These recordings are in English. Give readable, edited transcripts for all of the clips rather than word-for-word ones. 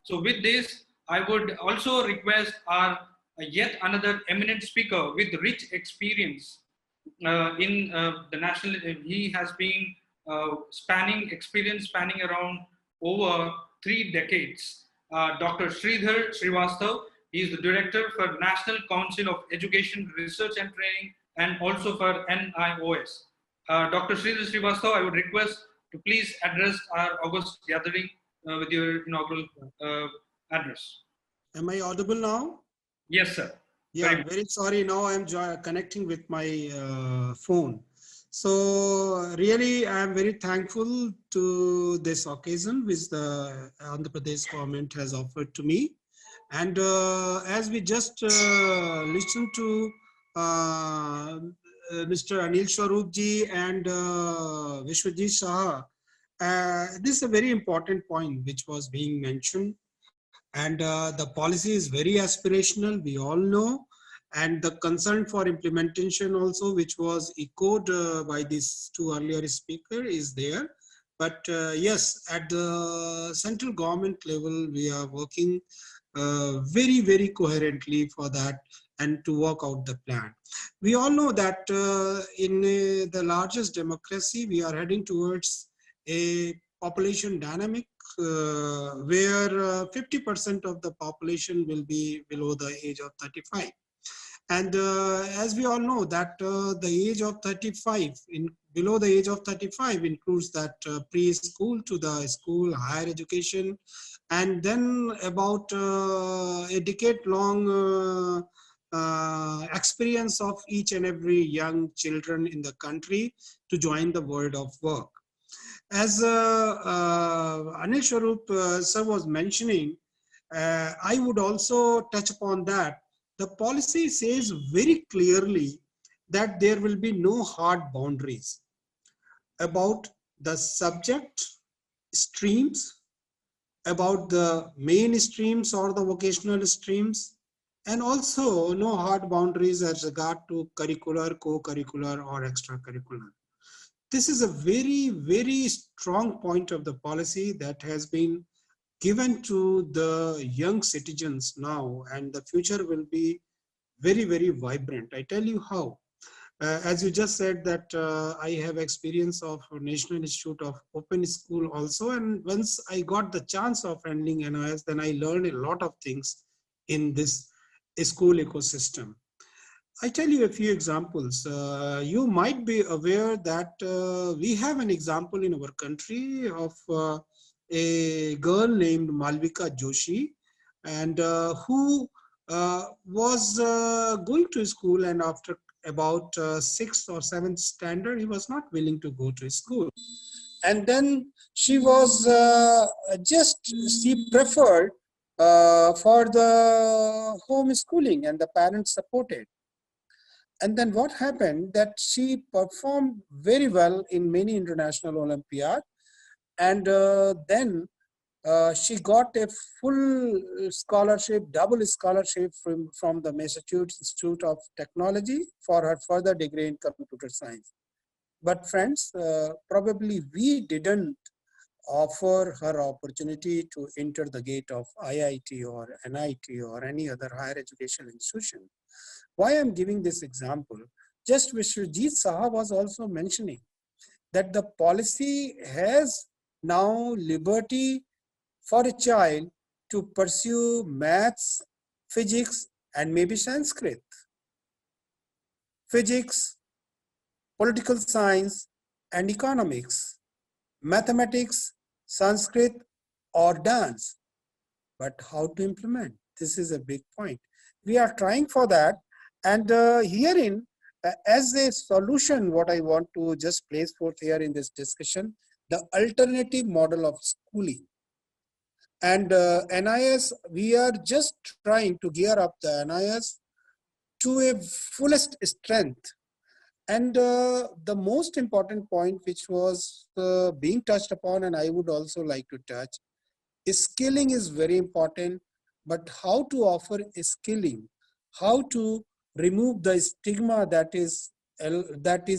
So with this, I would also request our yet another eminent speaker with rich experience in the national. He has been spanning around over 3 decades. Dr. Sridhar Srivastava, he is the director for National Council of Education, Research and Training, and also for NIOS. Dr. Sridhar Srivastava, I would request to please address our August gathering with your inaugural address. Am I audible now? Yes, sir. Yeah, very sorry. Now I'm connecting with my phone. So really, I am very thankful to this occasion which the Andhra Pradesh government has offered to me. And as we just listened to Mr. Anil Swaroopji and Vishwajit Saha, this is a very important point which was being mentioned. And the policy is very aspirational, we all know, and the concern for implementation also, which was echoed by these two earlier speakers, is there. But yes, at the central government level, we are working very, very coherently for that and to work out the plan. We all know that in the largest democracy, we are heading towards a population dynamic where 50% of the population will be below the age of 35. And as we all know that the age of 35, below the age of 35 includes that preschool to the school, higher education, and then about a decade-long experience of each and every young children in the country to join the world of work. As Anil Swaroop sir was mentioning, I would also touch upon that. The policy says very clearly that there will be no hard boundaries about the subject streams, about the main streams or the vocational streams, and also no hard boundaries as regard to curricular, co-curricular or extracurricular. This is a very, very strong point of the policy that has been given to the young citizens now, and the future will be very, very vibrant. I tell you how. As you just said that I have experience of National Institute of Open School also, and once I got the chance of handling NIS, then I learned a lot of things in this school ecosystem. I tell you a few examples. You might be aware that we have an example in our country of a girl named Malvika Joshi, and who was going to school, and after about 6th or 7th standard, he was not willing to go to school. And then she was she preferred for the homeschooling, and the parents supported. And then what happened that she performed very well in many international Olympiads, and then she got a full scholarship, double scholarship from the Massachusetts Institute of Technology for her further degree in computer science. But friends, probably we didn't offer her opportunity to enter the gate of IIT or NIT or any other higher education institution. Why I'm giving this example? Just Vishwajit Saha was also mentioning that the policy has now liberty for a child to pursue maths, physics, and maybe Sanskrit. Physics, political science, and economics, mathematics, Sanskrit, or dance. But how to implement? This is a big point. We are trying for that. And herein, as a solution, what I want to just place forth here in this discussion, the alternative model of schooling. And NIS, we are just trying to gear up the NIS to a fullest strength. And the most important point which was being touched upon, and I would also like to touch, is skilling is very important, but how to offer skilling, how to remove the stigma that is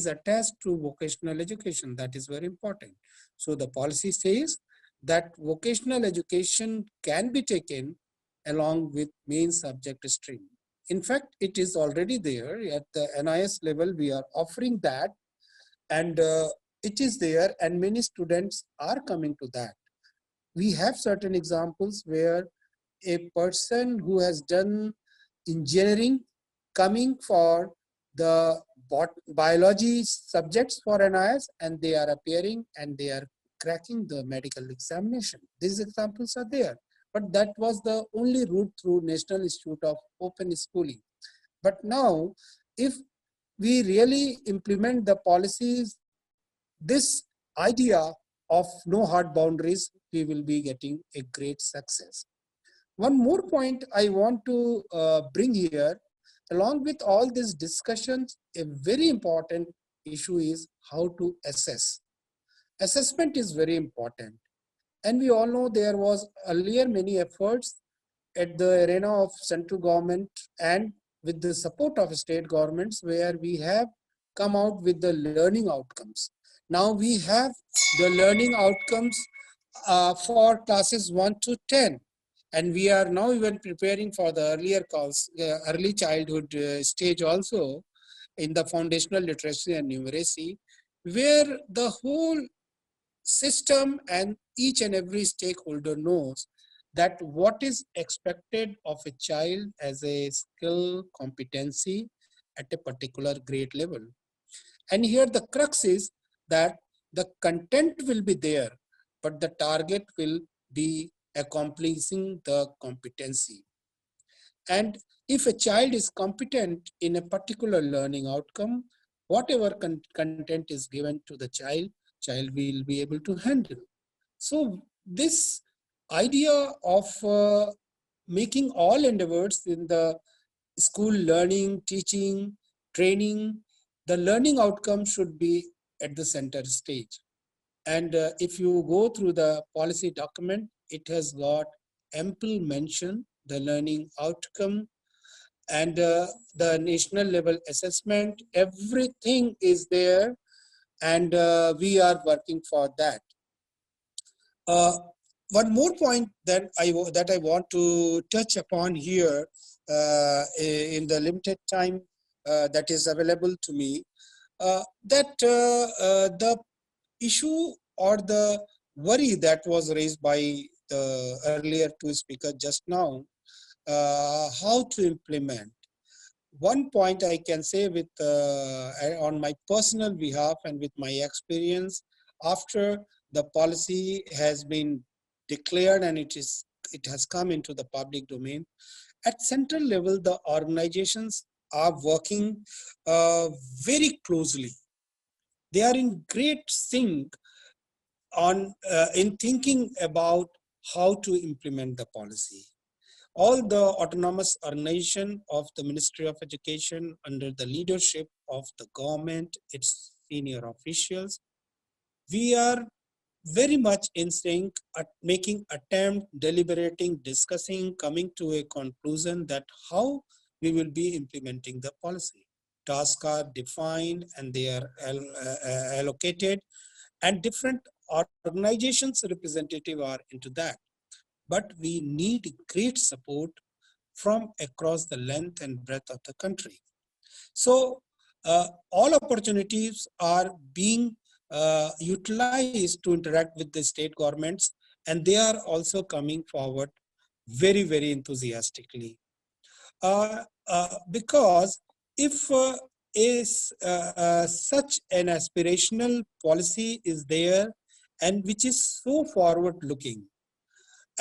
attached to vocational education, that is very important. So the policy says that vocational education can be taken along with main subject stream. In fact, it is already there at the NIS level. We are offering that, and it is there, and many students are coming to that. We have certain examples where a person who has done engineering coming for the biology subjects for NIS, and they are appearing and they are cracking the medical examination. These examples are there, but that was the only route through National Institute of Open Schooling. But now, if we really implement the policies, this idea of no hard boundaries, we will be getting a great success. One more point I want to bring here, along with all these discussions, a very important issue is how to assess. Assessment is very important. And we all know there was earlier many efforts at the arena of central government and with the support of state governments, where we have come out with the learning outcomes. Now we have the learning outcomes for classes 1 to 10. And we are now even preparing for the earlier calls, early childhood stage also, in the foundational literacy and numeracy, where the whole system and each and every stakeholder knows that what is expected of a child as a skill competency at a particular grade level. And here the crux is that the content will be there, but the target will be accomplishing the competency. And if a child is competent in a particular learning outcome, whatever content is given to the child will be able to handle. So this idea of making all endeavors in the school learning, teaching, training, the learning outcome should be at the center stage. And if you go through the policy document, it has got ample mention, the learning outcome, and the national level assessment, everything is there, and we are working for that. One more point that I want to touch upon here in the limited time that is available to me, that the issue or the worry that was raised by the earlier two speakers just now, how to implement. One point I can say with on my personal behalf and with my experience, after the policy has been declared and it has come into the public domain, at central level the organizations are working very closely. They are in great sync on in thinking about how to implement the policy. All the autonomous organization of the Ministry of Education under the leadership of the government, its senior officials, we are very much in sync at making attempt, deliberating, discussing, coming to a conclusion that how we will be implementing the policy. Tasks are defined and they are allocated, and different organizations representative are into that. But we need great support from across the length and breadth of the country. So all opportunities are being utilized to interact with the state governments, and they are also coming forward very, very enthusiastically. Because if such an aspirational policy is there and which is so forward looking,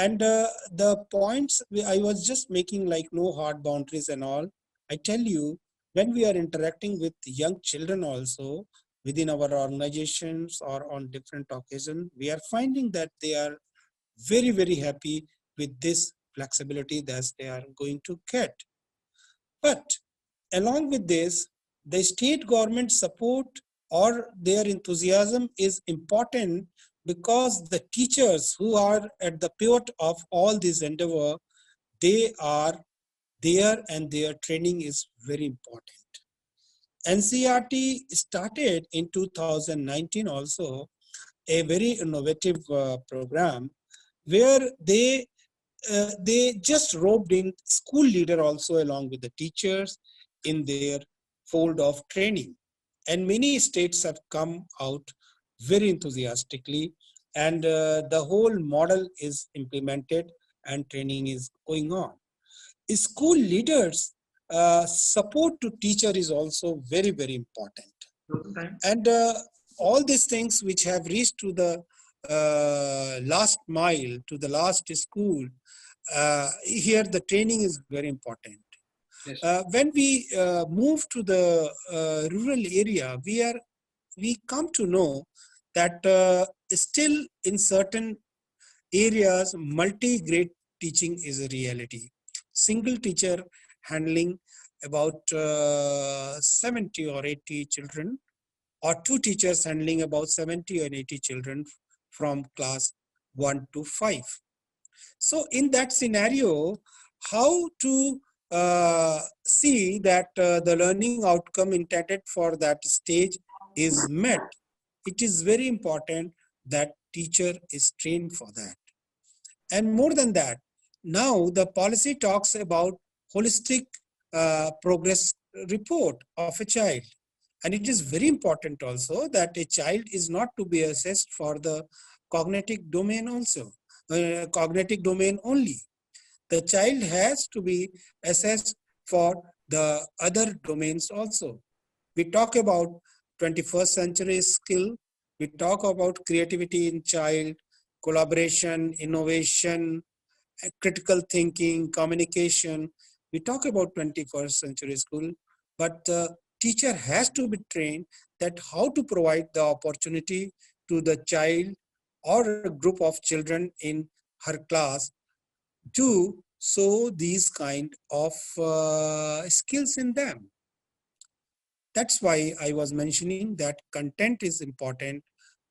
and the points I was just making, like no hard boundaries and all, I tell you, when we are interacting with young children also within our organizations or on different occasions, we are finding that they are very, very happy with this flexibility that they are going to get. But along with this, the state government support or their enthusiasm is important, because the teachers who are at the pivot of all this endeavor, they are there and their training is very important. NCERT started in 2019 also a very innovative program where they just roped in school leader also along with the teachers in their fold of training. And many states have come out very enthusiastically, and the whole model is implemented and training is going on. School leaders support to teacher is also very, very important. And all these things which have reached to the last mile, to the last school, here the training is very important. Yes. When we move to the rural area, we come to know that still in certain areas, multi-grade teaching is a reality. Single teacher handling about 70 or 80 children, or two teachers handling about 70 and 80 children from class 1 to 5. So in that scenario, how to see that the learning outcome intended for that stage is met? It is very important that teacher is trained for that. And more than that, now the policy talks about holistic progress report of a child. And it is very important also that a child is not to be assessed for the cognitive domain also, cognitive domain only. The child has to be assessed for the other domains also. We talk about 21st century skill. We talk about creativity in child, collaboration, innovation, critical thinking, communication. We talk about 21st century school, but the teacher has to be trained that how to provide the opportunity to the child or a group of children in her class to show these kind of skills in them. That's why I was mentioning that content is important,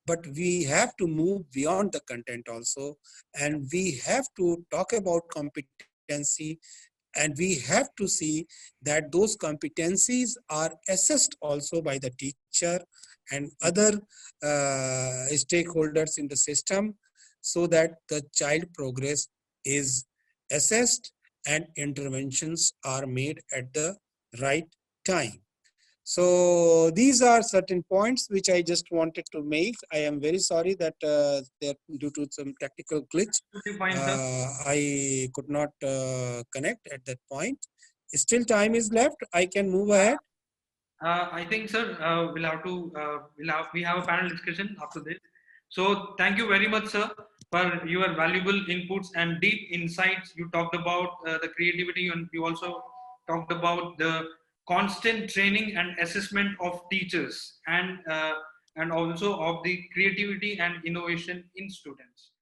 but we have to move beyond the content also, and we have to talk about competency, and we have to see that those competencies are assessed also by the teacher and other stakeholders in the system, so that the child progress is assessed and interventions are made at the right time. So these are certain points which I just wanted to make. I am very sorry that due to some technical glitch, I could not connect at that point. Still time is left. I can move ahead. I think, sir, we have a panel discussion after this. So thank you very much, sir, for your valuable inputs and deep insights. You talked about the creativity, and you also talked about the constant training and assessment of teachers, and also of the creativity and innovation in students.